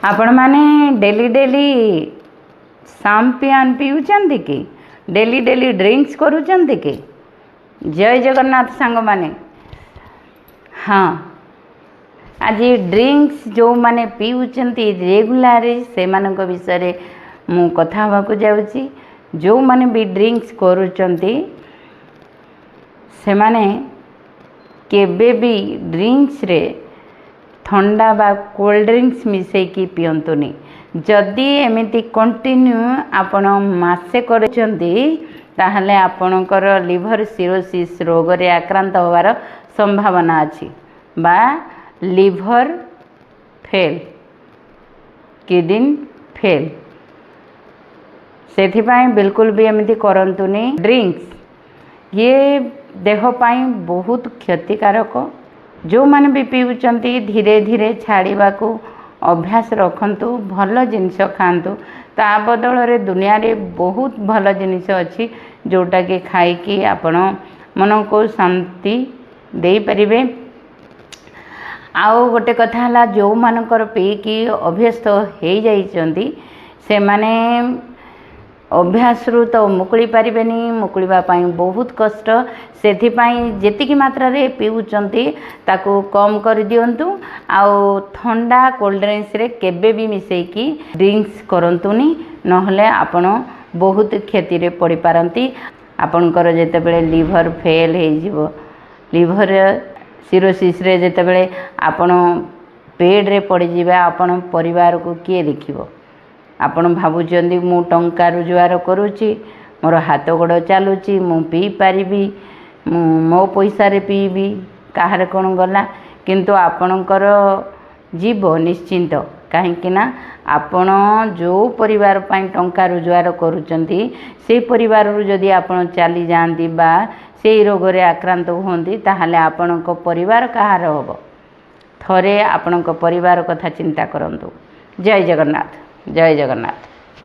आपण माने daily daily सांपियान पिउचंती कि डेली डेली ड्रिंक्स करूचंती कि? जय जगन्नाथ सांग माने। हाँ, आज ड्रिंक्स जो माने पिउचंती रेगुलारी से मानक विषय मु कथा हवाकु जाउची। जो माने भी ड्रिंक्स करूचंती से माने केबे भी ड्रिंक्स रे ठंडा बा कोल्ड ड्रिंक्स मिसेकी पियंतुनी। जदि एमिति कंटिन्यू आपण मासे करचंती ताहले आपणकर लिवर सिरोसिस रोग रे आक्रांत होवार संभावना अछि बा लिवर फेल किडनी फेल। सेथिपाई बिल्कुल भी एमिति करंतुनी। ड्रिंक्स ये देह पाई बहुत क्षतिकारक। जो माने भी पीउचंती धीरे धीरे छाड़ीबा को अभ्यास रखंतु। भल जिनिस खांतु। ता बदल रे दुनिया रे बहुत भल जिनिस अछि जोटा के खाई आपण मन को शांति दे परिबे। आउ गोटे कथा हला जो मानकर पी की अभ्यस्त हो जाइचंती से माने अभ्यास रु तो मुकुली पारिबेनी। मुकुलिबा पाई बहुत कष्ट। सेथिपाई जेतिकी मात्रा रे पीउचंती ताको कम कर दियंतु। आउ ठंडा कोल्ड ड्रिंक्स रे केबे भी मिसेकी ड्रिंक्स करंतुनी, नहले आपण बहुत क्षति रे पड़ी पारंती। आपणकर जेतेबेले लिवर फेल हे जिवो, लिवर सिरोसिस रे जेतेबेले आपण बेड रे पड़ी जिबा, आपण परिवार को किए देखिबो? आपण भाबुचंदी मु टंका रोजगार करूची, मोर हाथ गोड़ चलुची, मु पी पारिबी, मो पैसा रे पीबी, काहर कोन गला। किंतु आपणकर जीव निश्चिंत कहीं ना आपण जो परिवार पाई टंका रोजगार करूचंती से परिवार रु जदि आपण चली जांती बा से रोग रे आक्रांत होंती ताहले आपणक परिवार काहर होबो? थरे आपणक परिवार कथा चिंता करंतु। जय जगन्नाथ, जय जगन्नाथ।